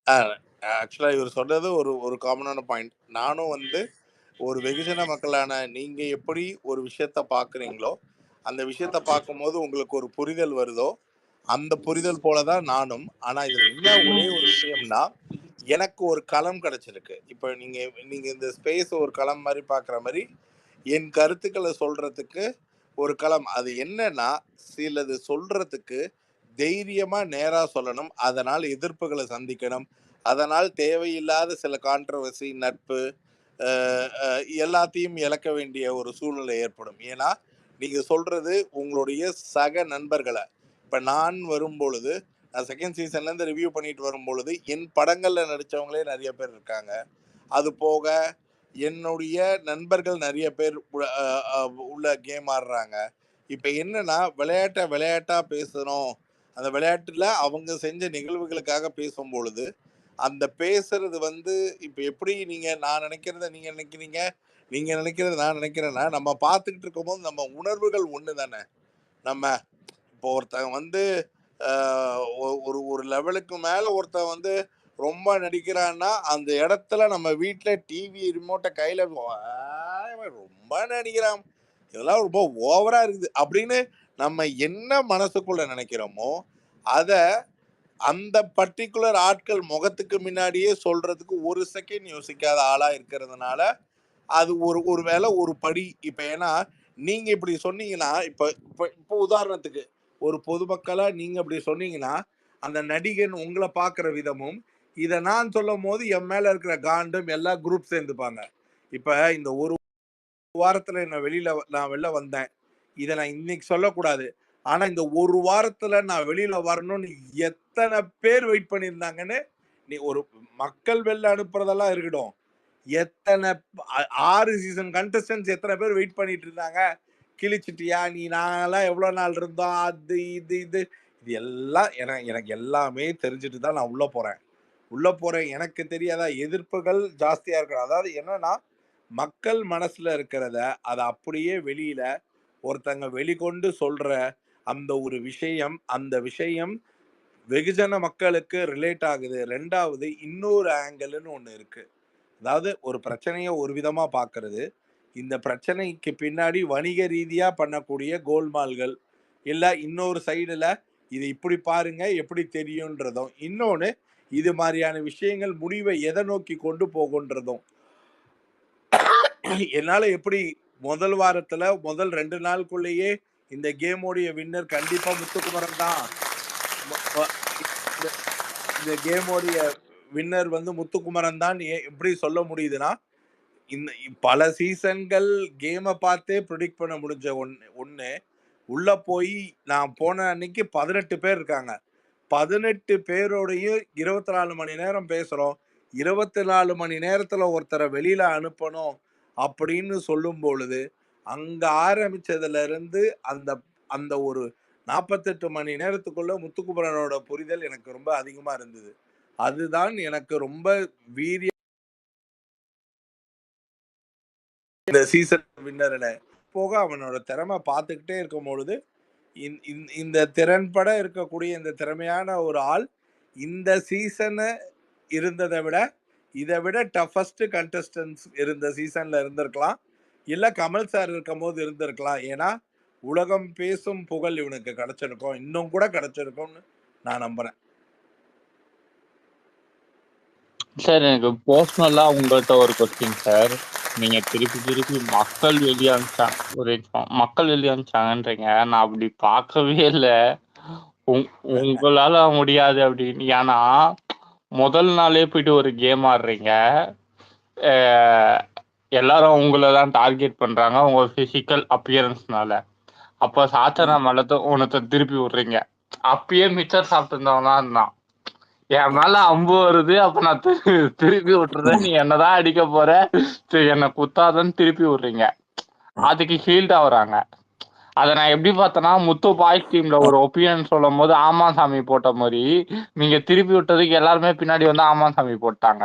ஆக்சுவலா இவர் சொன்னது ஒரு ஒரு காமனான பாயிண்ட். நானும் வந்து ஒரு வெகுஜன மக்களான நீங்க எப்படி ஒரு விஷயத்த பாக்குறீங்களோ, அந்த விஷயத்த பார்க்கும்போது உங்களுக்கு ஒரு புரிதல் வருதோ, அந்த புரிதல் போல தான் நானும். ஆனா இதுல என்ன ஒரே ஒரு விஷயம்னா, எனக்கு ஒரு களம் கிடைச்சிருக்கு. இப்ப நீங்க நீங்க இந்த ஸ்பேஸ் ஒரு களம் மாரி பார்க்குற மாரி, என் கருத்துக்கள சொல்றதுக்கு ஒரு களம். அது என்னன்னா, சிலது சொல்றதுக்கு தைரியமா நேரா சொல்லணும். அதனால் எதிர்ப்புகள சந்திக்கணும். அதனால் தேவையில்லாத சில கான்ட்ரோவர்சி, நட்பு அ அ எல்லாத்தையும் இழக்க வேண்டிய ஒரு சூழ்நிலை ஏற்படும். ஏன்னா, நீங்க சொல்றது உங்களுடைய சக நண்பர்கள. இப்ப நான் வரும்பொழுது, நான் 2ண்ட் சீசன்லேருந்து ரிவ்யூ பண்ணிட்டு வரும்பொழுது, என் படங்கள்ல நடிச்சவங்களே நெறைய பேர் இருக்காங்க. அது போக என்னுடைய நண்பர்கள் நெறைய பேர் அ அ உள்ள கேம் ஆடுறாங்க. இப்ப என்னன்னா, விளையாட்ட விளையாட்டா பேசணும். அந்த விளையாட்டுல அவங்க செஞ்ச நிகழ்வுகளுக்காக பேசும்பொழுது, அந்த பேசுறது வந்து இப்ப எப்படி நான் நினைக்கிறத நீங்க நினைக்கிறீங்க, நீங்க நினைக்கிறத நான் நினைக்கிறேன்னா, நம்ம பார்த்துக்கிட்டு இருக்கும்போது நம்ம உணர்வுகள் ஒண்ணு தானே. நம்ம இப்போ ஒருத்தன் வந்து அ ஒரு ஒரு லெவலுக்கு மேல ஒருத்தன் வந்து ரொம்ப நடிக்கிறான்னா, அந்த இடத்துல நம்ம வீட்ல டிவி ரிமோட்ட கையில இவன் ரொம்ப நடிக்கிறான். இதெல்லாம் ரொம்ப ஓவரா இருக்குது. அப்படின்னு நம்ம என்ன மனசுக்குள்ள நினைக்கிறோமோ, அத அந்த பர்ட்டிகுலர் ஆட்கள் முகத்துக்கு முன்னாடியே சொல்றதுக்கு ஒரு செகண்ட் யோசிக்காத ஆளா இருக்கிறதுனால, அது ஒரு ஒரு வேளை ஒரு படி இப்ப ஏன்னா, நீங்க இப்படி சொன்னீங்கன்னா, இப்ப இப்ப இப்ப உதாரணத்துக்கு, ஒரு பொதுமக்களா நீங்க அப்படி சொன்னீங்கன்னா, அந்த நடிகன் உங்கள பார்க்கிற விதமும், இத நான் சொல்லும்போது என் மேல இருக்கிற காண்டும் எல்லா குரூப் சேர்ந்துப்பாங்க. இப்ப இந்த ஒரு வாரத்துல நான் வெளில வந்தேன். இத நான் இன்னைக்கு சொல்லக்கூடாது. ஆனா இந்த ஒரு வாரத்துல நான் வெளியில வரணும்னு எத்தன பேர் வெயிட் பண்ணியிருந்தாங்கன்னு, நீ ஒரு மக்கள் வெளில அனுப்புறதெல்லாம் இருக்கட்டும். எத்தன 6 சீசன் கண்டஸ்டன்ட்ஸ் எத்தன பேர் வெயிட் பண்ணிட்டு இருந்தாங்க. கிழிச்சிட்டியா? நாங்கலாம் எவ்வளோ நாள் இருந்தோம். அது இது இது எல்லாம் எனக்கு எல்லாமே தெரிஞ்சுட்டு தான் நான் உள்ள போறேன். உள்ள போறேன். எனக்கு தெரியாதா எதிர்ப்புகள் ஜாஸ்தியா இருக்கணும். அதாவது என்னன்னா, மக்கள் மனசுல இருக்கிறத அத அப்படியே வெளியில ஒருத்தங்க வெளிக்கொண்டு சொல்ற அந்த ஒரு விஷயம், அந்த விஷயம் வெகுஜன மக்களுக்கு ரிலேட் ஆகுது. 2வது இன்னொரு ஆங்கிள்ன்னு ஒண்ணு இருக்கு. அதாவது ஒரு பிரச்சனைய ஒரு விதமா பார்க்கறது. இந்த பிரச்சனைக்கு பின்னாடி வணிக ரீதியா பண்ணக்கூடிய கோல்மால்கள். இல்ல இன்னொரு சைடுல இது இப்படி பாருங்க எப்படி தெரியும்ன்றதும். இன்னொன்னு இது மாரியான விஷயங்கள் முடிவை எத நோக்கி கொண்டு போகுன்றதும். என்னால எப்படி முதல் வாரத்துல முதல் 2 நாளுக்குள்ளேயே இந்த கேமோடைய வின்னர் கண்டிப்பா முத்துக்குமரன் தான். ம ம இந்த இந்த கேமோடைய வின்னர் வந்து முத்துக்குமரன் தான் எப்படி சொல்ல முடியுதுன்னா, இந்த பல சீசன்கள் கேம பார்த்தே பிரெடிக்ட் பண்ண முடிஞ்ச ஒண்ணு, உள்ள போய் நான் போன அன்னைக்கு 18 பேர் இருக்காங்க. 18 பேரோடையும் 24 மணி நேரம் பேசுறோம். 24 மணி நேரத்துல ஒருத்தர வெளியில அனுப்பணும் அப்படின்னு சொல்லும் பொழுது, அங்க ஆரம்பிச்சதுல இருந்து அந்த அந்த ஒரு 48 மணி நேரத்துக்குள்ள முத்துக்குமரனோட புரிதல் எனக்கு ரொம்ப அதிகமா இருந்தது. அதுதான் எனக்கு ரொம்ப வீரிய இந்த சீசன் வின்னர்ல. போக அவனோட திறமை பார்த்துக்கிட்டே இருக்கும்பொழுது, இந்த திறன்பட இருக்கக்கூடிய இந்த திறமையான ஒரு ஆள், இந்த சீசன இருந்தத விட, இத விட டஃபஸ்ட் கண்டஸ்டன்ட்ஸ் இருந்த சீசன்ல இருந்திருக்கலாம். இல்ல கமல் சார் இருக்கும்போது இருந்திருக்கலாம். ஏன்னா, உலகம் பேசும் புகழ் இவனுக்கு கிடைச்சிருக்கும். இன்னும் கூட கிடைச்சிருக்கும்னு நான் நம்புறேன். சார் எனக்கு பர்சனலா உங்கள்ட்ட ஒரு கொஸ்டின் சார். நீங்க திருப்பி மக்கள் வெளிய அனுப்பிச்சாங்க. ஒரு நிமிஷம். மக்கள் வெளிய அனுப்பிச்சாங்கன்றீங்க. நான் அப்படி பார்க்கவே இல்ல. உங்களால முடியாது அப்படின்னு. ஏன்னா, முதல் நாளே போயிட்டு ஒரு கேம் ஆடுறீங்க. எல்லாரும் உங்கள தான் டார்கெட் பண்றாங்க உங்க பிசிக்கல் அப்பியரன்ஸ்னால. அப்ப சாத்தனா மலத்தை உனத்தை திருப்பி விடுறீங்க. அப்பயே மிச்சர் சாப்பிட்டு இருந்தவன் தான் இருந்தான். என் மேல அம்பு வருது. அப்ப நான் திருப்பி விட்டுறேன். நீ என்னதான் அடிக்க போற, சரி என்ன குத்தாதன்னு திருப்பி விடுறீங்க. அதுக்கு ஹீல்ட் ஆகுறாங்க. அத நான் எப்படி பார்த்தேன்னா, முத்து பாய்ஸ் டீம்ல ஒரு ஒப்பீனியன் சொல்லும் போது ஆமா சாமி போட்ட மாதிரி, நீங்க திருப்பி விட்டதுக்கு எல்லாருமே பின்னாடி வந்து ஆமா சாமி போட்டாங்க.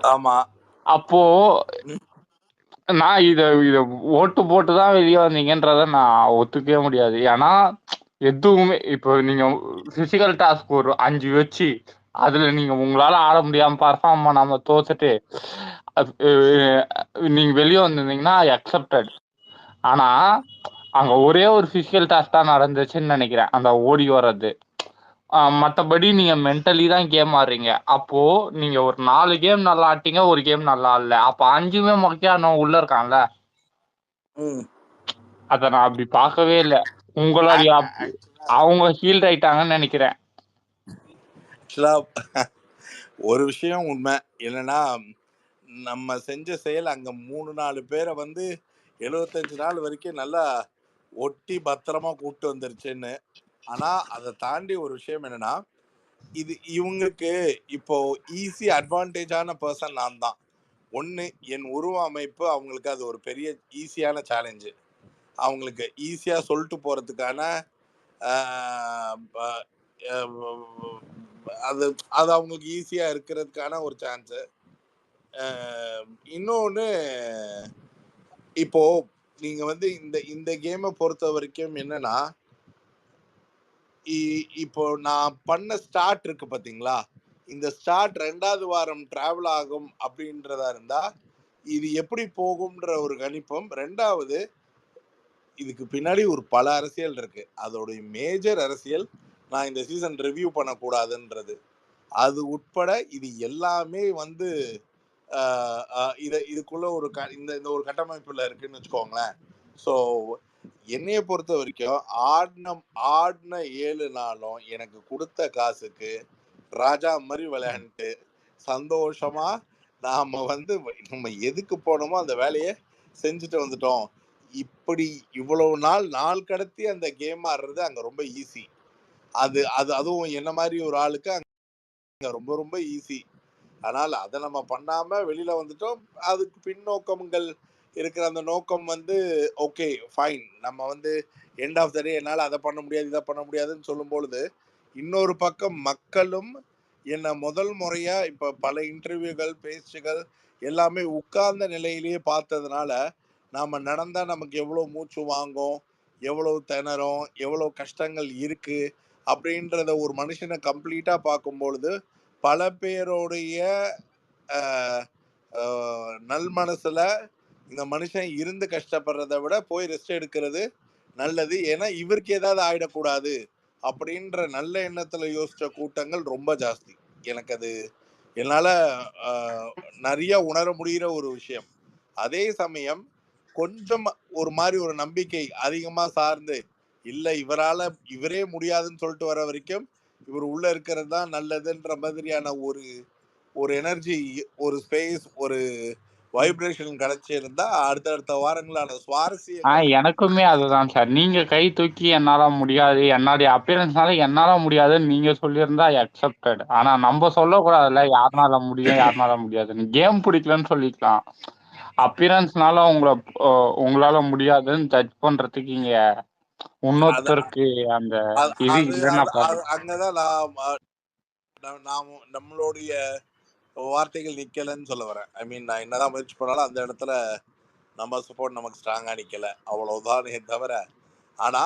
ஆமா. அப்போ நான் இத ஓட்டு போட்டுதான் வெளியே வந்தீங்கன்றத நான் ஒத்துக்கவே முடியாது. ஏன்னா எதுவுமே இப்போ நீங்க பிசிக்கல் டாஸ்க் ஒரு 5 வச்சு அதுல நீங்க உங்களால ஆட முடியாம பர்ஃபார்ம் பண்ணாம தோத்துட்டு நீங்க வெளியே வந்திருந்தீங்கன்னா அக்செப்டட். ஆனா அங்க ஒரே ஒரு பிசிக்கல் டாஸ்க் தான் நடந்துச்சுன்னு நினைக்கிறேன், அந்த ஓடி வர்றது. மற்றபடி நீங்க மென்டலி தான் கேம் ஆடுறீங்க. அப்போ நீங்க ஒரு 4 கேம் நல்லா ஆட்டீங்க, ஒரு கேம் நல்லா ஆடல. அப்ப 5மே மொக்கையானவன் உள்ள இருக்கான்ல. அத நான் அப்படி பார்க்கவே இல்லை. உங்களுடைய அவங்க ஹீல்ட் ஆயிட்டாங்கன்னு நினைக்கிறேன். ஒரு விஷயம் உண்மை என்னன்னா, நம்ம செஞ்ச செயல் அங்க 3-4 பேரை வந்து 75 நாள் வரைக்கும் நல்லா ஒட்டி பத்திரமா கூப்பிட்டு வந்துருச்சுன்னு. ஆனா அதை தாண்டி ஒரு விஷயம் என்னன்னா, இது இவங்களுக்கு இப்போ ஈஸி அட்வான்டேஜான பர்சன் நான் தான். ஒன்று, என் உருவ அமைப்பு அவங்களுக்கு அது ஒரு பெரிய ஈஸியான சேலஞ்சு. அவங்களுக்கு ஈஸியாக சொல்லிட்டு போகிறதுக்கான அது அது அவங்களுக்கு ஈஸியாக இருக்கிறதுக்கான ஒரு சான்ஸு. இன்னொன்று, இப்போ நீங்கள் வந்து இந்த இந்த கேமை பொறுத்த வரைக்கும் என்னன்னா, இப்போ நான் பண்ண ஸ்டார்ட் இருக்கு பார்த்தீங்களா, இந்த ஸ்டார்ட் 2வது வாரம் டிராவல் ஆகும் அப்படின்றதா இருந்தா இது எப்படி போகும்ன்ற ஒரு கணிப்பம். 2வது, இதுக்கு பின்னாடி ஒரு பல அரசியல் இருக்கு. அதோடைய மேஜர் அரசியல் நான் இந்த சீசன் ரிவ்யூ பண்ணக்கூடாதுன்றது. அது உட்பட இது எல்லாமே வந்து இதுக்குள்ள ஒரு இந்த இந்த ஒரு கட்டமைப்புல இருக்குன்னு வச்சுக்கோங்களேன். ஸோ என்னைய பொறுத்த வரைக்கும் ஆடின 7 நாளும் எனக்கு கொடுத்த காசுக்கு ராஜா மாதிரி விளையாண்டுட்டு சந்தோஷமா நாம வந்து நம்ம எதுக்கு போனோமோ அந்த வேலையை செஞ்சுட்டு வந்துட்டோம். இப்படி இவ்வளவு நாள் கடத்தி அந்த கேம் ஆடுறது அங்க ரொம்ப ஈஸி. அதுவும் என்ன மாதிரி ஒரு ஆளுக்கு அங்க ரொம்ப ரொம்ப ஈஸி. ஆனால் அதை நம்ம பண்ணாம வெளியில வந்துட்டோம். அதுக்கு பின்னோக்கங்கள் இருக்கிற அந்த நோக்கம் வந்து ஓகே ஃபைன். நம்ம வந்து எண்ட் ஆஃப் த டே என்னால் அதை பண்ண முடியாது இதை பண்ண முடியாதுன்னு சொல்லும் பொழுது, இன்னொரு பக்கம் மக்களும் என்னை முதல் முறையா இப்ப பல இன்டர்வியூகள் பேச்சுகள் எல்லாமே உட்கார்ந்த நிலையிலேயே பார்த்ததுனால, நாம நடந்தா நமக்கு எவ்வளவு மூச்சு வாங்கும், எவ்வளவு திணறும், எவ்வளவு கஷ்டங்கள் இருக்கு அப்படின்றத ஒரு மனுஷனை கம்ப்ளீட்டா பார்க்கும் பொழுது, பல பேருடைய நல் மனசுல இந்த மனுஷன் இருந்து கஷ்டப்படுறதை விட போய் ரெஸ்ட் எடுக்கிறது நல்லது. ஏன்னா இவருக்கு ஏதாவது ஆயிடக்கூடாது அப்படின்ற நல்ல எண்ணத்துல யோசிச்ச கூட்டங்கள் ரொம்ப ஜாஸ்தி. எனக்கு அது என்னால நிறைய உணர முடிகிற ஒரு விஷயம். அதே சமயம் கொஞ்சம் ஒரு மாதிரி ஒரு நம்பிக்கை அதிகமா சார்ந்து, இல்ல இவரே முடியாதுன்னு சொல்லிட்டு வர வரைக்கும் இவர் உள்ள இருக்கிறது தான் நல்லதுன்ற மாதிரியான ஒரு எனர்ஜி, ஒரு ஸ்பேஸ், ஒரு வைப்ரேஷன் கிடைச்சிருந்தா அடுத்தடுத்த வாரங்களான சுவாரஸ்யங்கள். எனக்குமே அதுதான் சார். நீங்க கை தூக்கி என்னால முடியாது, என்னுடைய அப்பியரன்ஸ்னால என்னால முடியாதுன்னு நீங்க சொல்லியிருந்தா அக்செப்டட். ஆனா நம்ம சொல்லக்கூடாதுல்ல யாருனால முடியும் யாருனால முடியாதுன்னு. கேம் பிடிக்கலன்னு சொல்லிக்கலாம். அப்பியரன்ஸ்னால உங்களால முடியாதுன்னு ஜட்ஜ் பண்றதுக்கு இங்க இன்னொருத்தருக்கு அந்த இது இல்லைன்னா அங்கதான் நம்மளுடைய வார்த்தைகள் நிக்கலன்னு சொல்ல வரேன். ஐ மீன், நான் என்னதான் முயற்சி பண்ணாலும் அந்த இடத்துல நம்ம சப்போர்ட் நமக்கு ஸ்ட்ராங்கா நிக்கல, அவ்வளவுதானே தவிர. ஆனா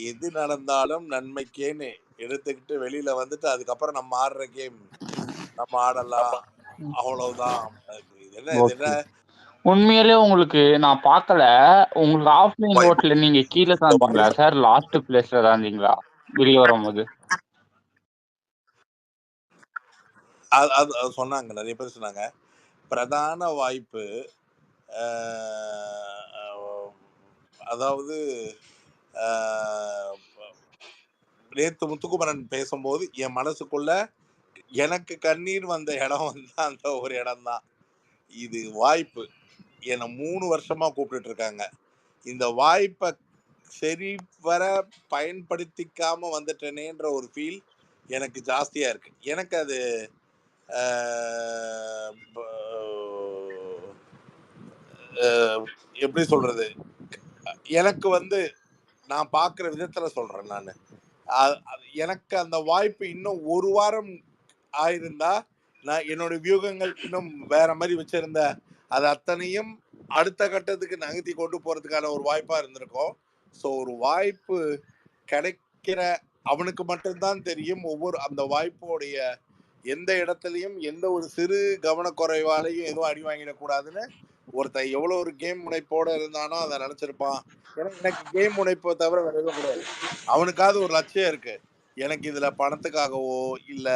எது நடந்தாலும் நன்மைக்கேன்னு எடுத்துக்கிட்டு வெளியில வந்துட்டு அதுக்கப்புறம் நம்ம ஆடுற கேம் நம்ம ஆடலாம், அவ்வளவுதான். என்ன உண்மையிலே உங்களுக்கு நான் பார்க்கல. உங்களுக்கு ஆஃப்லைன் ஓட்ல நீங்க கீழே தான் இருந்தீங்களா சார்? லாஸ்ட் பிளேஸ்ல தான் இருந்தீங்களா வெளியே வரும்போது? அது சொன்னாங்க, நிறைய பேர் சொன்னாங்க. பிரதான வாய்ப்பு அதாவது நேத்து முத்துக்குமரன் பேசும்போது என் மனசுக்குள்ள எனக்கு கண்ணீர் வந்த இடம் வந்து அந்த ஒரு இடம் தான். இது வாய்ப்பு. என்னை 3 வருஷமா கூப்பிட்டு இருக்காங்க. இந்த வாய்ப்பை சரி வர பயன்படுத்திக்காம வந்துட்டேனேன்ற ஒரு ஃபீல் எனக்கு ஜாஸ்தியா இருக்கு. எனக்கு அது எப்படி சொல்றது, எனக்கு வந்து நான் பார்க்குற விதத்துல சொல்றேன் நான். எனக்கு அந்த வாய்ப்பு இன்னும் ஒரு வாரம் ஆயிருந்தா நான் என்னோட வியூகங்கள் இன்னும் வேற மாதிரி வச்சிருந்த அது அத்தனையும் அடுத்த கட்டத்துக்கு நகர்த்தி கொண்டு போறதுக்கான ஒரு வாய்ப்பா இருந்திருக்கும். ஸோ ஒரு வாய்ப்பு நிக்கிற அவனுக்கு மட்டும்தான் தெரியும் ஒவ்வொரு அந்த வாய்ப்போடைய எந்த இடத்துலயும் எந்த ஒரு சிறு கவனக்குறைவாலையும் எதுவும் அடி வாங்கிடக்கூடாதுன்னு ஒருத்தன் எவ்வளவு ஒரு கேம் முனைப்போட இருந்தானோ அதை நினைச்சிருப்பான். ஏன்னா எனக்கு கேம் முனைப்பை தவிர வேற எதுவும் கிடையாது. அவனுக்காவது ஒரு லட்சியம் இருக்கு. எனக்கு இதுல பணத்துக்காகவோ இல்ல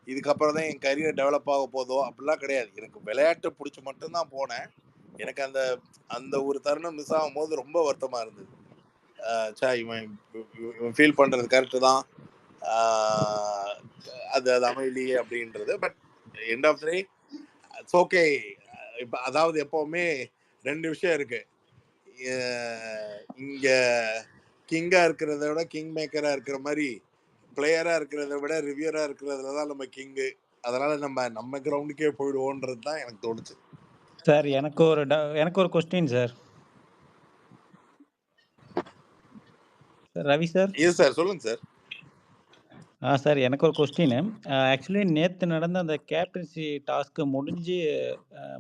இதுக்கப்புறம் தான் என் கரியர் டெவலப் ஆக போதோ அப்படிலாம் கிடையாது. எனக்கு விளையாட்டு பிடிச்சி மட்டும்தான் போனேன். எனக்கு அந்த அந்த ஒரு தருணம் மிஸ் ஆகும் போது ரொம்ப வருத்தமா இருந்தது. இவன் இவன் ஃபீல் பண்றது கரெக்டு தான். அது அது அமைதி அப்படின்றது. But end of day it's okay. இப்போ அதாவது எப்பவுமே 2 விஷயம் இருக்கு. இங்க கிங்கா இருக்கிறத விட கிங் மேக்கரா இருக்கிற மாதிரி பிளேயரா இருக்கிறத விட ரிவ்யூரா இருக்கிறதுல தான் நம்ம கிங்கு. அதனால நம்ம கிரவுண்டுக்கே போயிடுவோன்றது தான் எனக்கு தோணுச்சு. சார் எனக்கு ஒரு question sir. Ravi sir. Yes sir, சொல்லுங்க சார். சார் எனக்கு ஒரு கொஸ்டினு. ஆக்சுவலி நேத்து நடந்த அந்த கேப்டன்சி டாஸ்க் முடிஞ்சு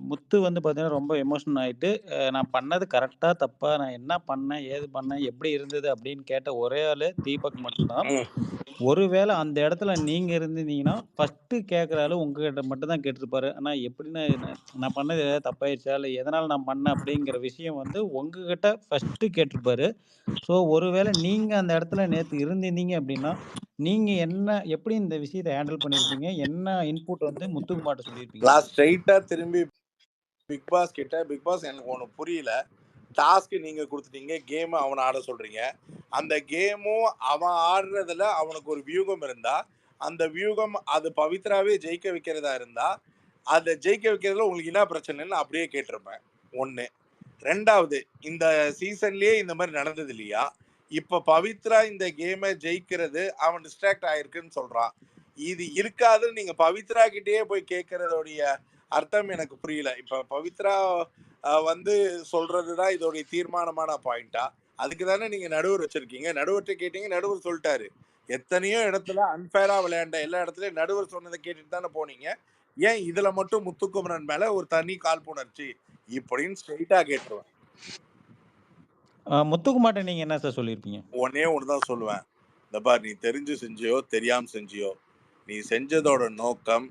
முத்து வந்து பார்த்தீங்கன்னா, ரொம்ப எமோஷனல் ஆயிட்டு, நான் பண்ணது கரெக்ட்டா? தப்பா? நான் என்ன பண்ணேன்? ஏது பண்ணேன்? எப்படி இருந்தது? அப்படின்னு கேட்ட ஒரே ஆளு தீபக் மட்டும் தான். ஒருவேளை அந்த இடத்துல நீங்க இருந்திருந்தீங்கன்னா, ஃபர்ஸ்ட்டு கேட்குற ஆளு உங்ககிட்ட மட்டும் தான் கேட்டிருப்பாரு. ஆனா எப்படிண்ணா நான் பண்ணது ஏதாவது தப்பாயிருச்சா? இல்ல எதனால நான் பண்ணேன்? அப்படிங்கிற விஷயம் வந்து உங்ககிட்ட ஃபர்ஸ்ட்டு கேட்டிருப்பாரு. ஸோ ஒருவேளை நீங்க அந்த இடத்துல நேத்து இருந்திருந்தீங்க அப்படின்னா, நீங்க எப்படி இந்த விஷயத்த ஹேண்டில் பண்ணியிருப்பீங்க? என்ன இன்புட் வந்து முத்துக்குமார்ட்ட சொல்லியிருப்பீங்க? நான் ஸ்ட்ரெயிட்டா திரும்பி பிக் பாஸ் கிட்ட, பிக் பாஸ் எனக்கு ஒண்ணு புரியல. டாஸ்க் நீங்க கொடுத்துட்டீங்க, கேம் அவனை ஆட சொல்றீங்க. அந்த கேமும் அவன் ஆடுறதுல அவனுக்கு ஒரு வியூகம் இருந்தா, அந்த வியூகம் அது பவித்ராவே ஜெயிக்க வைக்கிறதா இருந்தா, அதை ஜெயிக்க வைக்கிறதுல உங்களுக்கு என்ன பிரச்சனைன்னு அப்படியே கேட்டிருப்பேன். ஒண்ணு. 2வது, இந்த சீசன்லயே இந்த மாதிரி நடந்தது இல்லையா? இப்ப பவித்ரா இந்த கேமை ஜெயிக்கிறது அவன் டிஸ்ட்ராக்ட் ஆயிருக்குன்னு சொல்றான். இது இருக்காதுன்னு நீங்க பவித்ரா கிட்டயே போய் கேட்கறதோடைய அர்த்தம் எனக்கு புரியல. இப்ப பவித்ரா வந்து சொல்றதுதான் இதோடைய தீர்மானமான பாயிண்டா? அதுக்கு தானே நீங்க நடுவர் வச்சிருக்கீங்க. நடுவர்கிட்ட கேட்டீங்க, நடுவர் சொல்லிட்டாரு. எத்தனையோ இடத்துல அன்பேரா விளையாண்ட எல்லா இடத்துலயும் நடுவர் சொன்னதை கேட்டுட்டு தானே போனீங்க. ஏன் இதுல மட்டும் முத்துக்குமரன் மேல ஒரு தனி காழ்ப்புணர்ச்சி இப்படின்னு ஸ்ட்ரெயிட்டா கேட்டுருவேன். முத்துக்குமார்ட்ட நீங்க என்ன சார் சொல்லியிருப்பீங்க? ஒன்னே ஒண்ணுதான் சொல்லுவேன். இந்த பார், நீ தெரிஞ்சு செஞ்சியோ தெரியாம செஞ்சியோ, நீ செஞ்சதோட நோக்கம்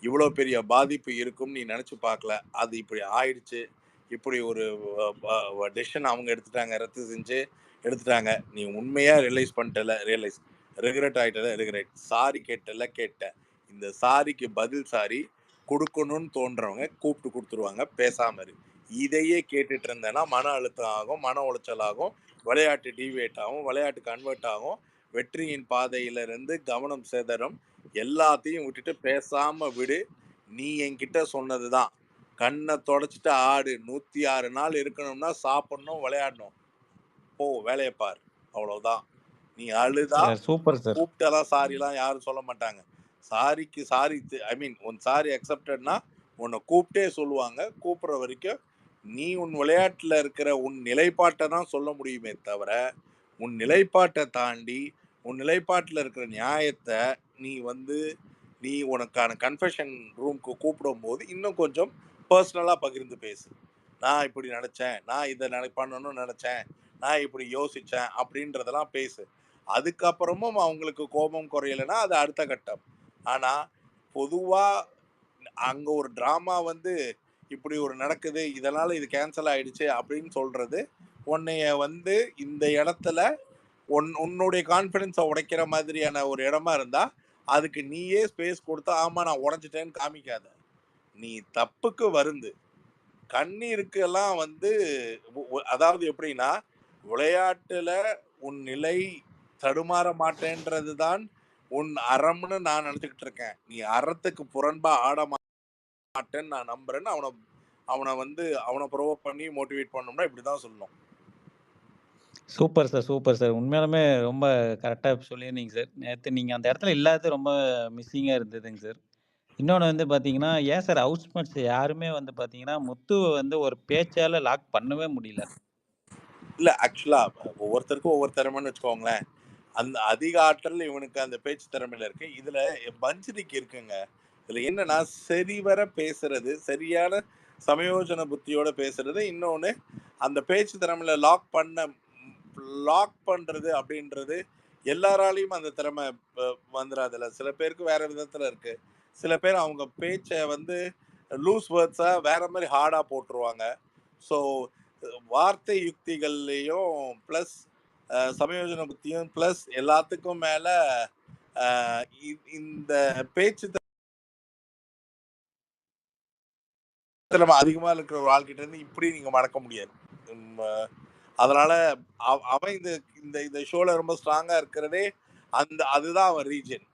இவ்வளவு பெரிய பாதிப்பு இருக்கும் நீ நினைச்சு பார்க்கல. அது இப்படி ஆயிடுச்சு. இப்படி ஒரு டெசிஷன் அவங்க எடுத்துட்டாங்க, ரத்து செஞ்சு எடுத்துட்டாங்க. நீ உண்மையா ரியலைஸ் பண்ணிட்டல, ரியலைஸ். ரெகுரெட் ஆயிட்டல, ரெகுரெட். சாரி கேட்டல, கேட்ட. இந்த சாரிக்கு பதில் சாரி கொடுக்கணும்னு தோன்றவங்க கூப்பிட்டு கொடுத்துருவாங்க, பேசாம இரு. இதையே கேட்டுட்டு இருந்தேன்னா மன அழுத்தம் ஆகும், மன உளைச்சல் ஆகும், விளையாட்டு டிவியேட் ஆகும், விளையாட்டு கன்வெர்ட் ஆகும், வெற்றியின் பாதையிலிருந்து கவனம் சிதறும். எல்லாத்தையும் விட்டுட்டு பேசாம விடு. நீ என்கிட்ட சொன்னதுதான், கண்ணை தொடச்சிட்டு ஆடு. 106 நாள் இருக்கணும்னா சாப்பிடணும், விளையாடணும். போ வேலையை பார், அவ்வளவுதான். நீ அழுதா சூப்பர் சார். கூப்பிட்டெல்லாம் சாரிலாம் யாரும் சொல்ல மாட்டாங்க. சாரிக்கு சாரி, ஐ மீன் உன் சாரி அக்செப்டட்னா உன்னை கூப்பிட்டே சொல்லுவாங்க. கூப்பிடுற வரைக்கும் நீ உன் விளையாட்டுல இருக்கிற உன் நிலைப்பாட்டை தான் சொல்ல முடியுமே தவிர, உன் நிலைப்பாட்டை தாண்டி உன் நிலைப்பாட்டில் இருக்கிற நியாயத்தை நீ உனக்கான கன்ஃபெஷன் ரூம்க்கு கூப்பிடும் போது இன்னும் கொஞ்சம் பர்சனலாக பகிர்ந்து பேசு. நான் இப்படி நினச்சேன், நான் இதை பண்ணணும்னு நினச்சேன், நான் இப்படி யோசித்தேன் அப்படின்றதெல்லாம் பேசு. அதுக்கப்புறமும் அவங்களுக்கு கோபம் குறையலைன்னா அது அடுத்த கட்டம். ஆனால் பொதுவாக அங்கே ஒரு ட்ராமா இப்படி ஒரு நடக்குது, இதனால் இது கேன்சல் ஆயிடுச்சு அப்படின்னு சொல்கிறது உன்னைய இந்த இடத்துல உன்னுடைய கான்ஃபிடென்ஸை உடைக்கிற மாதிரியான ஒரு இடமா இருந்தால் அதுக்கு நீயே ஸ்பேஸ் கொடுத்தா, ஆமாம் நான் உடஞ்சிட்டேன்னு காமிக்காத. நீ தப்புக்கு வருந்து. கண்ணீருக்கு எல்லாம் அதாவது எப்படின்னா, விளையாட்டுல உன் நிலை தடுமாற மாட்டேன்றது தான் உன் அறம்னு நான் நினைச்சுக்கிட்டு இருக்கேன். நீ அறத்துக்கு புறன்பா ஆட மாட்டேன்னு நான் நம்புறேன்னு அவனை ப்ரொவோக் பண்ணி மோட்டிவேட் பண்ணோம்னா இப்படிதான் சொல்லணும். Super sir, super sir. உண்மையாலுமே ரொம்ப கரெக்டா சொல்லியிருந்தீங்க சார். நேத்து நீங்க அந்த இடத்துல இல்லாதது ரொம்ப மிஸ்ஸிங்கா இருந்ததுங்க சார். இன்னொன்னு பார்த்தீங்கன்னா, ஏன் சார் ஹவுஸ்மேட்ஸ் யாருமே பார்த்தீங்கன்னா, முத்துவ ஒரு பேச்சால லாக் பண்ணவே முடியல. இல்ல ஆக்சுவலா ஒவ்வொருத்தருக்கும் ஒவ்வொரு திறமைன்னு வச்சுக்கோங்களேன். அந்த அதிக ஆற்றல் இவனுக்கு அந்த பேச்சு திறமையில இருக்கு. இதுல பஞ்சரிக்கு இருக்குங்க. இதுல என்னன்னா, சரிவர பேசுறது, சரியான சமயோஜன புத்தியோட பேசுறது. இன்னொன்னு, அந்த பேச்சு திறமையில லாக் பண்றது அப்படின்றது எல்லாராலையும் அந்த திறமை வந்துடாதுல்ல. சில பேருக்கு வேற விதத்துல இருக்கு. சில பேர் அவங்க பேச்சை வந்து லூஸ் வேர்ட்ஸா வேற மாதிரி ஹார்டா போட்டுருவாங்க. ஸோ வார்த்தை யுக்திகள்லையும் ப்ளஸ் சமயோஜன புத்தியும் ப்ளஸ் எல்லாத்துக்கும் மேல இந்த பேச்சு திறமை அதிகமா இருக்கிற ஒரு ஆள்கிட்ட இருந்து இப்படி நீங்க மடக்க முடியாது. அதனால அவன் இந்த இந்த இந்த ஷோல ரொம்ப ஸ்ட்ராங்கா இருக்கிறதே அதுதான் அவன் ரீஜன்.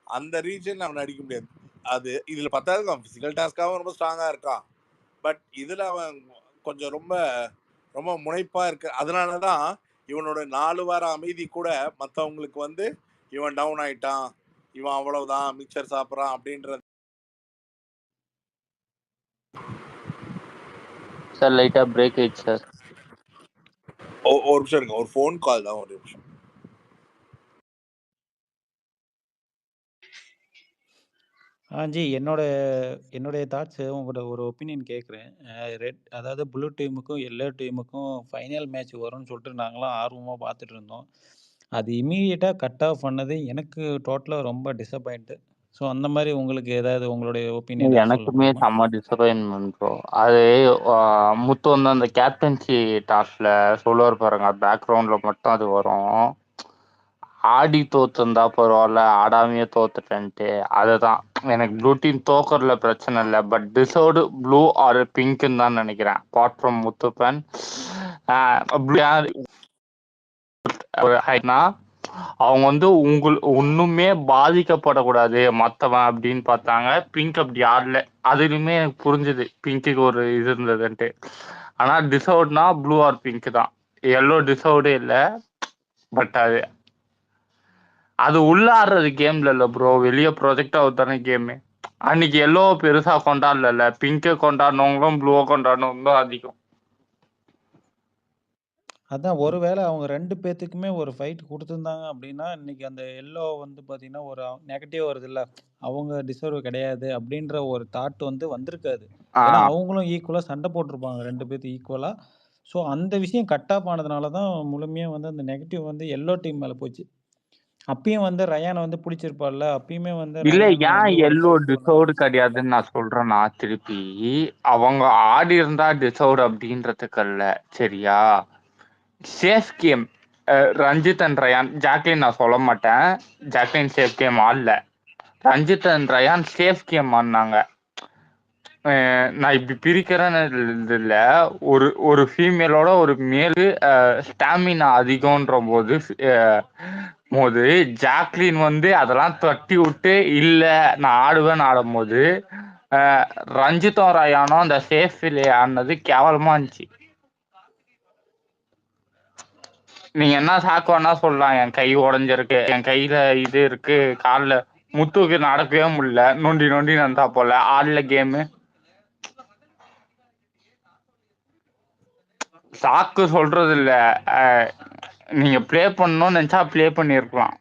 அந்த ரீஜன் அவன் அடிக்க முடியாது. அது இதுல பத்தாவது அவன் பிசிக்கல் டாஸ்காவும் ரொம்ப ஸ்ட்ராங்கா இருக்கான். பட் இதுல அவன் கொஞ்சம் ரொம்ப ரொம்ப முனைப்பா இருக்கு. அதனாலதான் இவனோட 4 வார அமைதி கூட மத்தவங்களுக்கு வந்து இவன் டவுன் ஆயிட்டான், இவன் அவ்வளவுதான் மிக்சர் சாப்பிட்றான் அப்படின்றது. சார் லைட்டா பிரேக் ஆயிடுச்சு சார். ஒரு நிமிஷம் இருங்க, ஒரு ஃபோன் கால் தான், ஒரு நிமிஷம். ஜி என்னுடைய தாட்ஸு உங்களோட ஒரு ஒப்பீனியன் கேட்குறேன். அதாவது ப்ளூ டீமுக்கும் எல்லோ டீமுக்கும் ஃபைனல் மேட்ச் வரும்னு சொல்லிட்டு நாங்களாம் ஆர்வமாக பார்த்துட்டு இருந்தோம். அது இமீடியட்டாக கட் ஆஃப் பண்ணது எனக்கு டோட்டலாக ரொம்ப டிசப்பாயிண்ட்டு. ஸோ அந்த மாதிரி உங்களுக்கு ஏதாவது உங்களுடைய ஒப்பீனியன் எனக்குமே செம்ம டிசப்பாயின்மெண்ட் ப்ரோ. அது முத்து வந்து அந்த கேப்டன்சி டாஸ்க்ல சொல்லுவார் பாருங்க, பேக்ரவுண்ட்ல மட்டும் அது வரும். ஆடி தோத்துருந்தா பரவாயில்ல, ஆடாமையே தோத்துட்டேன்ட்டு. அதுதான் எனக்கு ப்ளூ டீம் தோக்கறதுல பிரச்சனை இல்லை, பட் டிசர்வ்டு ப்ளூ ஆர் பிங்க்னு தான் நினைக்கிறேன். அப்பார்ட் ஃப்ரம் முத்து ஃபேன் அவங்க வந்து ஒண்ணுமே பாதிக்கப்படக்கூடாது மத்தவன் அப்படின்னு பார்த்தாங்க. பிங்க் அப்படி ஆடல. அதுலயுமே எனக்கு புரிஞ்சுது பிங்க்குக்கு ஒரு இது இருந்ததுன்ட்டு. ஆனா டிசர்வ்ட்னா ப்ளூ ஆர் பிங்க் தான். எல்லோ டிசர்வ்டே இல்லை. பட் அது உள்ள ஆடுறது கேம்ல இல்ல ப்ரோ, வெளியே ப்ரொஜெக்ட் ஆகுதானே கேமு. அன்னைக்கு எல்லோ பெருசா கொண்டாடல, பிங்கை கொண்டாடினவங்களும் ப்ளூவை கொண்டாடினவங்க தான் அதிகம். அதான் ஒருவேளை அவங்க 2 பேத்துக்குமே ஒரு ஃபைட் கொடுத்துருந்தாங்க அப்படின்னா இன்னைக்கு அந்த எல்லோ வந்து பார்த்தீங்கன்னா ஒரு நெகட்டிவ் வருது இல்லை, அவங்க டிசர்வ் கிடையாது அப்படின்ற ஒரு தாட் வந்து வந்திருக்காது. ஏன்னா அவங்களும் ஈக்குவலாக சண்டை போட்டிருப்பாங்க 2 பேர்த்து ஈக்குவலாக. ஸோ அந்த விஷயம் கட் ஆஃப் ஆனதுனால தான் முழுமையாக வந்து அந்த நெகட்டிவ் வந்து எல்லோ டீம் மேலே போச்சு. அப்பயும் வந்து ரயானை வந்து பிடிச்சிருப்பாள்ல, அப்பயுமே வந்து இல்ல, ரயானை ஏன் வந்து ஒரு எல்லோ fight டிசர்வ்டு கிடையாதுன்னு நான் சொல்றேன்னா, திருப்பி அவங்க ஆடி இருந்தா டிசர்வ்டு அப்படின்றதுக்கு இல்ல, சரியா? Safe game. Ranjith and Rayan, Jacqueline நான் சொல்ல மாட்டேன், ஜாக்லின் சேஃப் கேம் ஆடல. Ranjith and Rayan safe game ஆடினாங்க. நான் இப்படி பிரிக்கிறேன்னு இல்ல, ஒரு ஃபீமேலோட ஒரு மேலு ஸ்டாமினா அதிகம்ன்ற போது ஜாக்லின் வந்து அதெல்லாம் தட்டி விட்டு இல்ல நான் ஆடுவேன்னு ஆடும் போது ரஞ்சித்தும் ரயானும் அந்த சேஃப்ல ஆடினது கேவலமா இருந்துச்சு. நீங்க என்ன சாக்குவேன்னா சொல்லலாம், என் கை உடஞ்சிருக்கு, என் கையில இது இருக்கு, காலில் முத்துக்கு நடக்கவே முடியல, நொண்டி நொண்டி நந்தா போல ஆடல கேமு. சாக்கு சொல்றது இல்ல, நீங்க ப்ளே பண்ணணும்னு நினைச்சா ப்ளே பண்ணிருக்கலாம்.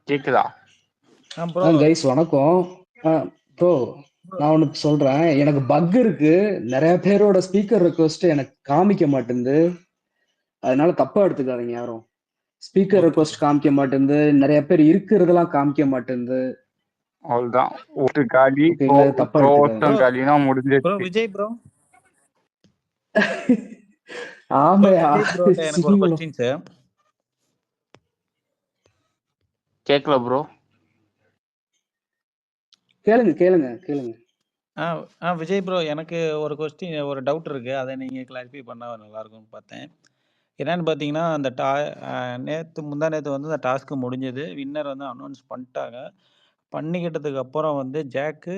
கேக்குதா? கைஸ் வணக்கம். ப்ரோ நான் ஒன்று சொல்றேன், எனக்கு பக் இருக்கு, நிறைய பேரோட ஸ்பீக்கர் ரெக்வஸ்ட் எனக்கு காமிக்க மாட்டேங்குது, அதனால தப்பா எடுத்துக்காதீங்க யாரும். ஸ்பீக்கர் ரெக்வஸ்ட் காமிக்க மாட்டேங்குது, நிறைய பேர் இருக்கிறதெல்லாம் காமிக்க மாட்டேங்குது. அவ்வளவுதான், ஒரு காலி தப்பா காலினா முடிஞ்சிருச்சு. விஜய் ப்ரோ ஆமையா எனக்கு ஒரு क्वेश्चन சார். கேக்கல ப்ரோ, கேளுங்க. விஜய் ப்ரோ, எனக்கு ஒரு கொஸ்டின், ஒரு டவுட் இருக்குது, அதை நீங்கள் கிளாரிஃபை பண்ணால் நல்லாயிருக்கும்னு பார்த்தேன். என்னென்னு பார்த்தீங்கன்னா, அந்த முந்தா நேற்று வந்து அந்த டாஸ்க்கு முடிஞ்சது, வின்னர் வந்து அனௌன்ஸ் பண்ணிட்டாங்க. பண்ணிக்கிட்டதுக்கு அப்புறம் வந்து ஜாக்கு,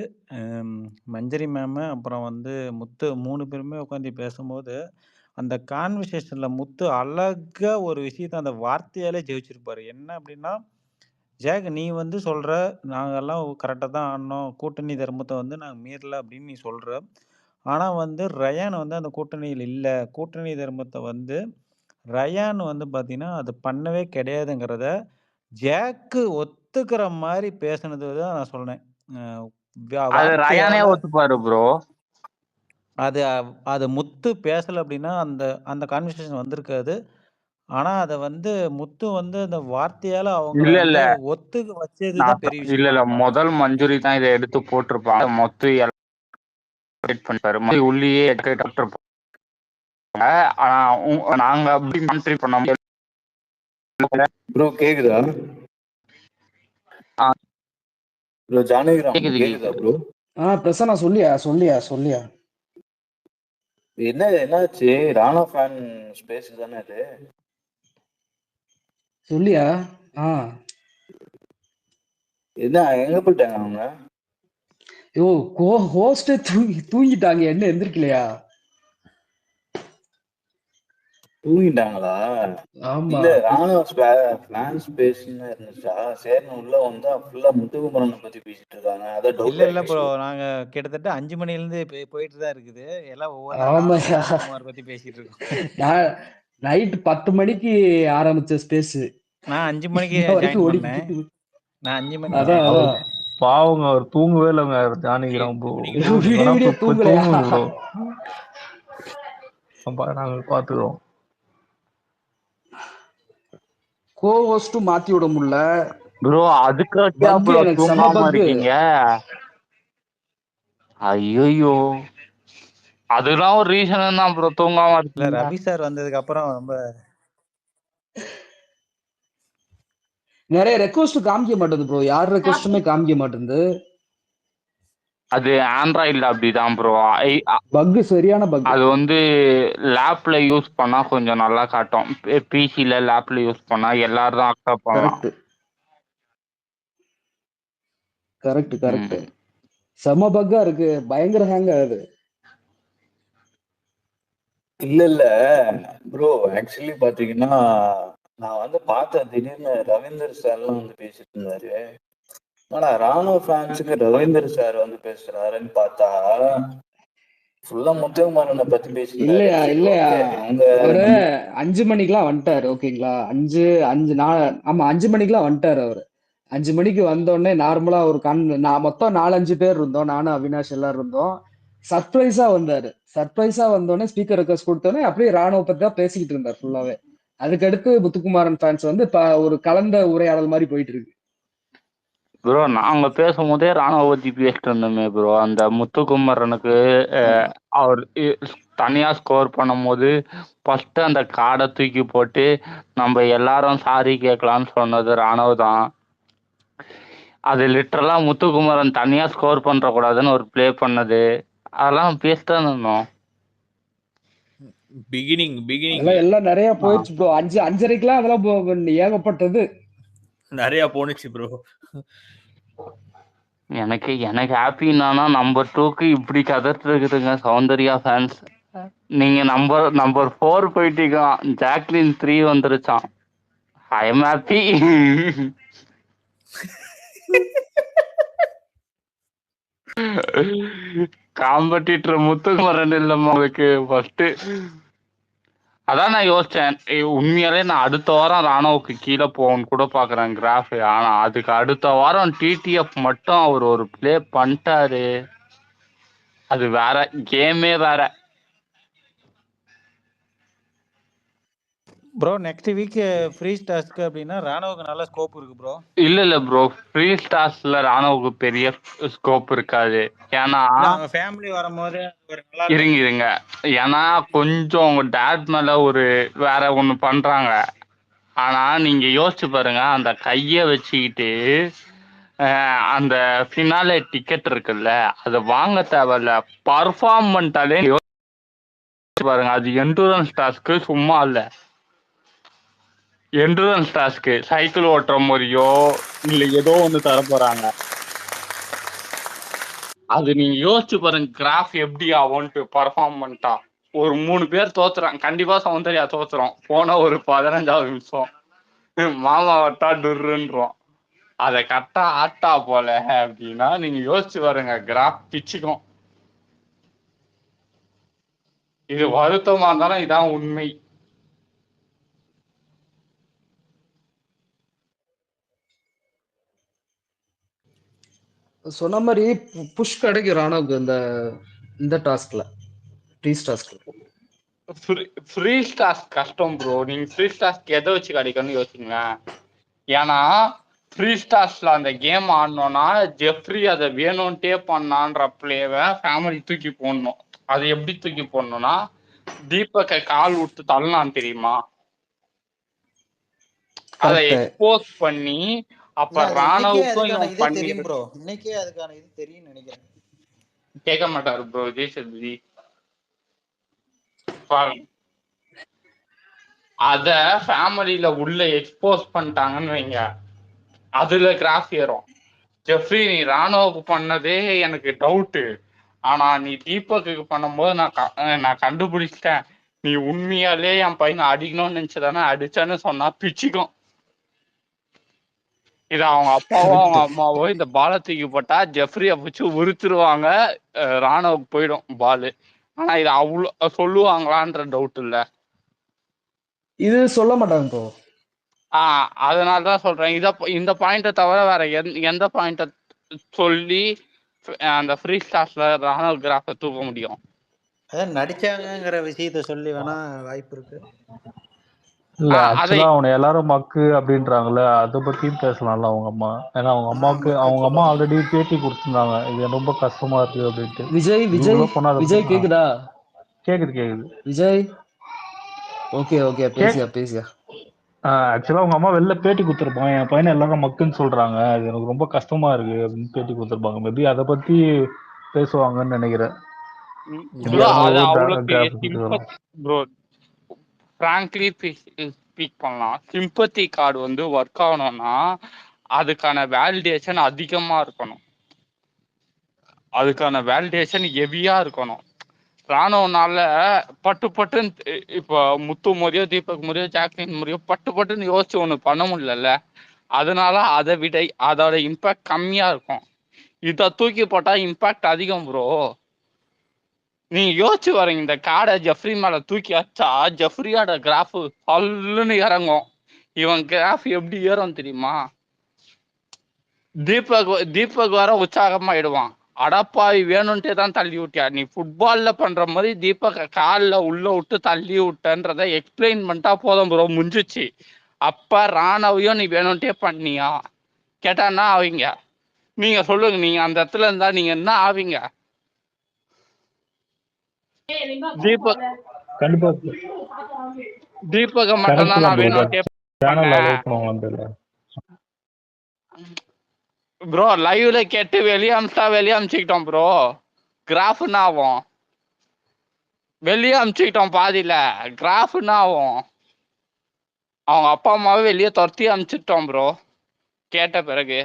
மஞ்சரி மேமு, அப்புறம் வந்து முத்து 3 பேருமே உட்காந்து பேசும்போது அந்த கான்வர்சேஷனில் முத்து அழகாக ஒரு விஷயத்தை அந்த வார்த்தையாலே ஜெயிச்சிருப்பார். என்ன அப்படின்னா, ஜாக் நீ வந்து சொல்கிற நாங்கள்லாம் கரெக்டாக தான் ஆடினோம், கூட்டணி தர்மத்தை வந்து நாங்கள் மீறல அப்படின்னு நீ சொல்கிற. ஆனால் வந்து ரயான் வந்து அந்த கூட்டணியில் இல்லை, கூட்டணி தர்மத்தை வந்து ரயான் வந்து பார்த்தீங்கன்னா அது பண்ணவே கிடையாதுங்கிறத ஜாக்கு ஒத்துக்கிற மாதிரி பேசுனது தான் நான் சொன்னேன். அது ரயானே ஒத்துப்பாரு ப்ரோ. அது அது முத்து பேசல அப்படின்னா, அந்த அந்த கான்வர்சேஷன் வந்திருக்காது. ஆனா, அத வந்து முத்து வந்து அந்த வார்த்தையால அவங்கள இல்ல, இல்ல. வந்து ஒத்துக்க வச்சது தான் பெரிய இல்ல, விஷயமா இல்ல. நான் பார்க்குறேன். முதல் மஞ்சுரி தான் இத எடுத்து போட்டிருப்பாங்க. மொத்து பண்ணிப்பாரு. உள்ளேயே விட்டுருப்பாங்க. ஆனா நாங்க அப்படி மானிட்டர் பண்ண முடியாது. ப்ரோ கேக்குதா? ப்ரோ ஜானகிராம் கேக்குது, கேக்குதா கேக்குது. ப்ரோ? பிரசன்னா சொல்லியா என்னாச்சு? ராணா ஃபேன் ஸ்பேஸ் தானே அது? சொல்லியா? என்ன எங்க போயிட்டாங்க அவங்க? யோ ஹோஸ்டே தூங்கிட்டாங்க, என்ன எந்திரிக்கலையா? தூங்கிட்டாங்களா? ஆமா. இல்ல ராணுவ ஃபேன் ஸ்பேஸ்ன்னு இருந்துச்சா? சேர்னு உள்ள வந்தா ஃபுல்லா முத்துக்குமரனை பத்தி பேசிட்டு இருக்காங்க. அதான் டவுட் இல்ல ப்ரோ. ஆயிடுச்சு. நாங்க கிட்டத்தட்ட 5 மணிலேருந்து போயிட்டு தான் இருக்குது. எல்லாம் ஒவ்வொன்றா நானும் ஆமாயா, முத்துக்குமார் பத்தி பேசிட்டு இருக்கோம். நான் நைட் 10 மணிக்கு ஆரம்பிச்ச ஸ்பேஸ் நான் 5 மணிக்கு இன்ன வரைக்கும் ஜாயின் ஓடிக்கிட்டு பண்ணேன். இருக்கு. நான் 5 மணிக்கு அதான் அவர் அதான் பாவங்க, அவர் தூங்கவே இல்லைங்க. ஜானகிராம் ப்ரோ விடிய விடிய தூங்கலையா? தூங்குங்க ப்ரோ. நாங்க பாத்துக்கிறோம். கோ ஹோஸ்டும் மாத்தி விட முடியல. ப்ரோ அதுக்காட்டியா பக் ப்ரோ எனக்கு செம தூங்காம பக்கு. இருக்கீங்க? ஐயோ, அதுதான் ஒரு ரீசன் தான் ப்ரோ தூங்காம இல்ல இருக்கீங்க. ரவி சார் வந்ததுக்கு அப்புறம் ரொம்ப நிறைய ரெக்வஸ்ட் காமிக்க மாட்டேங்குது ப்ரோ, யார் ரெக்வஸ்ட்டுமே காமிக்க மாட்டேங்குது. அது ஆண்ட்ராய்டில் அப்படிதான் ப்ரோ. பக், சரியான பக். அது வந்து லேப்ல யூஸ் பண்ணா கொஞ்சம் நல்லா காட்டும். பிசில லேப்ல யூஸ் பண்ணா எல்லாரும் தான் அக்செப்ட் பண்ணலாம். கரெக்ட். செம பக்கா இருக்கு, பயங்கர ஹேங் ஆகுது. இல்ல ப்ரோ, ஆக்சுவலி பாத்தீங்கன்னா நான் வந்து பார்த்தேன், திடீர்னு ரவீந்தர் சார்லாம் வந்து பேசிட்டு இருந்தாரு. ஆனா ராணுவ ஃபேன்ஸுக்கு ரவீந்தர் சார் வந்து பேசுறாருன்னு பார்த்தா ஃபுல்லா முத்துக்குமாரனை பத்தி பேசிட்டாரு. இல்லையா சரி, இல்லையா ஓகே. அவங்க அவரு 5 மணிக்கெல்லாம் வந்துட்டாரு, ஓகேங்களா? 5 மணிக்கெல்லாம் வந்துட்டாரு அவரு. 5 மணிக்கு வந்தோடனே நார்மலா ஒரு நான் மொத்தம் 4-5 பேர் இருந்தோம், நானும் அவினாஷ் எல்லாரும் இருந்தோம். சர்ப்ரைஸா வந்தாரு. சர்ப்ரைஸா வந்தோடனே ஸ்பீக்கர் ரெக்வஸ்ட் கொடுத்தோடனே அப்படியே ராணுவ பத்தி தான் பேசிக்கிட்டு இருந்தார் ஃபுல்லாவே. அதுக்கடுத்து முத்துக்குமாரன் ஃபேன்ஸ் வந்து ஒரு கலந்த உரையாடல் மாதிரி போயிட்டு இருக்கு. ப்ரோ நாங்க பேசும்போதே ராணுவ பத்தி பேசிட்டு இருந்தோமே ப்ரோ. அந்த முத்துக்குமரனுக்கு அவர் தனியா ஸ்கோர் பண்ணும்போது ஃபர்ஸ்ட் அந்த கார்டை தூக்கி போட்டு நம்ம எல்லாரும் சாரி கேட்கலாம்னு சொன்னது ராணுவ தான். அது லிட்டரலா முத்துக்குமரன் தனியா ஸ்கோர் பண்ற கூடாதுன்னு ஒரு ப்ளே பண்ணது, அதெல்லாம் பேசிட்டு இருந்தோம். பிகினிங் எல்லாம் நிறைய போயிடுச்சு ப்ரோ. 5:30க்கெல்லாம் அதெல்லாம் ஏகப்பட்டது நிறைய போனுச்சு ப்ரோ. எனக்கு ஹாப்பி என்னன்னா நம்பர் 2க்கு இப்படி கதட்டு இருக்குதுங்க சௌந்தர்யா ஃபேன்ஸ். நீங்க நம்பர் 4 போயிட்டீங்க, ஜாக்லின் 3 வந்துருச்சான். I am happy. Competitor Muthukumaran இல்லம்மா உங்களுக்கு ஃபர்ஸ்ட். அதான் நான் யோசிச்சேன், உண்மையாலே நான் அடுத்த வாரம் ராணுவுக்கு கீழே போகணும்னு கூட பாக்குறேன் கிராஃப். ஆனா அதுக்கு அடுத்த வாரம் டிடிஎஃப் மட்டும் அவர் ஒரு ப்ளே பண்ணிட்டாரு. அது வேற கேமே வேற. ப்ரோ நெக்ஸ்ட் வீக் ஃப்ரீ ஸ்டாஸ்க்கு அப்படின்னா ராணுவுக்கு நல்ல ஸ்கோப் இருக்கு ப்ரோ. இல்ல ப்ரோ, ஃப்ரீ ஸ்டார்ஸ்ல ராணுவுக்கு பெரிய ஸ்கோப் இருக்காது. ஏன்னா ஃபேமிலி வரும்போது இருங்க, ஏன்னா கொஞ்சம் உங்க டேட் மேல ஒரு வேற ஒண்ணு பண்றாங்க. ஆனா நீங்க யோசிச்சு பாருங்க, அந்த கைய வச்சுக்கிட்டு அந்த ஃபினாலே டிக்கெட் இருக்குல்ல, அதை வாங்க தேவையில்ல, பர்ஃபார்ம் பண்ணிட்டாலே யோசிச்சு பாருங்க. அது எண்டூரன்ஸ் டாஸ்க்கு சும்மா இல்ல. எண்டூரன்ஸ் டாஸ்க்கு சைக்கிள் ஓட்டுற மாதிரியோ இல்ல ஏதோ ஒண்ணு தர போறாங்க. அது நீங்க யோசிச்சு பாருங்க, கிராஃப் எப்படி ஆகும்ட்டு பர்ஃபார்ம் பண்ணிட்டா. ஒரு 3 பேர் தோத்துறான், கண்டிப்பா சௌந்தர்யா தோத்துறோம். போன ஒரு 15வது நிமிஷம் மாமா வட்டா டுருன்றோம். அதை கரெக்டா ஆட்டா போல அப்படின்னா நீங்க யோசிச்சு பாருங்க, கிராஃப் பிச்சுக்கும். இது வருத்தமா இருந்தாலும் இதான் உண்மை. சொன்ன மாதிரி புஷ் கிடைக்கும் ராணுவுக்கு இந்த டாஸ்க்ல. Freeze task. ஃப்ரீ டாஸ்க் கஷ்டம் ப்ரோ. நீங்க ஃப்ரீ டாஸ்க் எதை வச்சு கிடைக்கும்னு யோசிங்களேன். ஏன்னா ஃப்ரீ ஸ்டார்ஸ்ல அந்த கேம் ஆடணும்னா ஜெஃப்ரி அதை வேணும்ட்டே பண்ணான்ற பிளேவை ஃபேமிலி தூக்கி போடணும். அது எப்படி தூக்கி போடணும்னா தீபக்கை கால் விட்டு தள்ளலாம் தெரியுமா, அதை கரெக்ட். எக்ஸ்போஸ் பண்ணி அப்ப ஏன் அது இன்னைக்கே ராணுவுக்கும் அதுக்கான இவன் இதே பண்ணி தெரியும் ப்ரோ. இன்னைக்கே அதுக்கான இது தெரியும் நினைக்கிறேன். கேட்க மாட்டாரு ப்ரோ விஜய் சேதுபதி. அத ஃபேமிலியில உள்ள எக்ஸ்போஸ் பண்ணிட்டாங்கன்னு வைங்க, அதுல கிராஃப் ஏறும். ஜெஃப்ரி நீ ராணுவுக்கு பண்ணதே எனக்கு டவுட்டு, ஆனா நீ தீபக்கு பண்ணும்போது நான் கண்டுபிடிச்சிட்டேன், நீ உண்மையாலே என் பையனை அடிக்கணும்னு நினைச்சதானே அடிச்சேன்னு சொன்னா பிச்சுக்கும். இது அவங்க அப்பாவோ அவங்க அம்மாவோ இந்த பாலை தூக்கி போட்டா ஜெஃப்ரியை பிடிச்சி உறுத்துருவாங்க, ராணுவுக்கு போயிடும் பாலு. ஆனா இது அவ்வளோ சொல்லுவாங்களான்ற டவுட் இல்ல. இது சொல்ல மாட்டாங்க ப்ரோ. அதனாலதான் சொல்றேன். இந்த பாயிண்ட தவிர வேற எந்த பாயிண்ட சொல்லி அந்த ஃப்ரீ ஸ்டார்ஸ்ல ராணுவ கிராஃபை தூக்க முடியும்? அதான் நடிச்சாங்கிற விஷயத்த சொல்லி வேணா வாய்ப்பு இருக்கு. இல்ல ஆக்சுவலா அவனை எல்லாரும் மக்கு அப்படின்றாங்கல்ல, அதை பத்தியும் பேசலாம்ல அவங்க அம்மா. ஏன்னா அவங்க அம்மாவுக்கு அவங்க அம்மா ஆல்ரெடி பேட்டி கொடுத்துருந்தாங்க, இது ரொம்ப கஷ்டமா இருக்கு அப்படின்ட்டு. விஜய் விஜய் விஜய் கேக்குதா? கேக்குது விஜய். Okay okay பேசியா. ஆக்சுவலா அவங்க அம்மா வெளில பேட்டி கொடுத்துருப்பாங்க, என் பையனை எல்லாரும் மக்குன்னு சொல்றாங்க, அது எனக்கு ரொம்ப கஷ்டமா இருக்கு அப்படின்னு பேட்டி கொடுத்துருப்பாங்க. மேபி அதை பத்தி பேசுவாங்கன்னு நினைக்கிறேன். அது அவ்வளவு ப்ரோ ஃப்ராங்க்லி ஸ்பீக் பண்ணலாம். சிம்பத்தி கார்டு வந்து ஒர்க் ஆகணும்னா அதுக்கான வேலிடேஷன் அதிகமா இருக்கணும், அதுக்கான வேலிடேஷன் ஹெவியா இருக்கணும். ராணுவனால பட்டுன்னு இப்போ முத்து முறையோ தீபக் முறையோ ஜாக்லின் முறையோ பட்டுன்னு யோசிச்சு ஒண்ணு பண்ண முடியல. அதனால அதை விட அதோட இம்பாக்ட் கம்மியா இருக்கும். இதை தூக்கி போட்டா இம்பாக்ட் அதிகம் ப்ரோ. நீங்க யோசிச்சு வரீங்க, இந்த கார்டை ஜெஃப்ரி மேல தூக்கி வச்சா ஜெஃப்ரியோட கிராஃப் பல்லுன்னு இறங்கும். இவன் கிராஃப் எப்படி ஏறும் தெரியுமா? தீபக் வர உற்சாகமாயிடுவான், அடப்பாவி வேணும்ட்டே தான் தள்ளி விட்டியா, நீ ஃபுட்பால்ல பண்ற மாதிரி தீபக் காலில் உள்ள விட்டு தள்ளி விட்டன்றத எக்ஸ்பிளைன் பண்ணிட்டா போதும் ப்ரோ, முடிஞ்சிச்சு. அப்ப ராணுவையும் நீ வேணும்ட்டே பண்ணியா கேட்டான்னா ஆவீங்க? நீங்க சொல்லுங்க, நீங்க அந்த இடத்துல இருந்தா நீங்க என்ன ஆவீங்க? தீபக மட்டும் தான் நான் வேணும்ட்டே ப்ரோ. லைவ்ல கேட்டு வெளியே அமிச்சிக்கிட்டோம் ப்ரோ. கிராஃப்னா ஆகும், வெளியே அமிச்சுக்கிட்டோம் பாதியில, கிராஃப்னா ஆகும். அவங்க அப்பா அம்மாவே வெளியே துரத்தி அமிச்சிட்டோம் ப்ரோ கேட்ட பிறகு.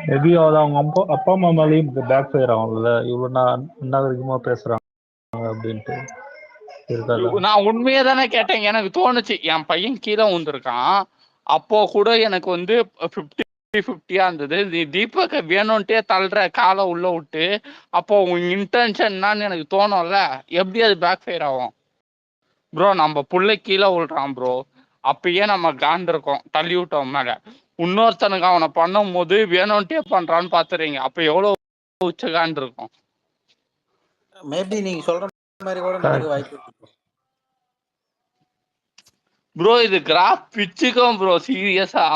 மேபி அது அவங்க அப்பா அம்மா மேலேயும் பேக் ஃபயர் ஆகும்ல, இவ்வளவு நாகரிகமா பேசுறாங்க அப்படின்ட்டு. நான் உண்மையே தானே கேட்டேன், எனக்கு தோணுச்சு என் பையன் கீழே விழுந்திருக்கான், அப்போ கூட எனக்கு வந்து 50-50 இருந்தது. நீ தீபக்க வேணும்ட்டே தள்ளுற காலை உள்ள விட்டு, அப்போ உன் இன்டென்ஷன் என்னன்னு எனக்கு தோணும்ல. எப்படி அது பேக் ஃபயர் ஆகும் ப்ரோ? நம்ம புள்ளை கீழே விழுறான் ப்ரோ, அப்பயே நம்ம காண்டிருக்கோம், தள்ளி விட்டோம் மேல. இன்னொருத்தனுக்கு அவனை பண்ணும் போது வேணும்ட்டே பண்றான்னு பாத்துறீங்க, அப்ப எவ்வளவு உச்ச காண்டு இருக்கும். மேபி நீங்க சொல்ற மாதிரி கூட நடக்க வாய்ப்பு இருக்கு ப்ரோ. இது கிராஃப் பிச்சுக்கும் ப்ரோ, சீரியஸா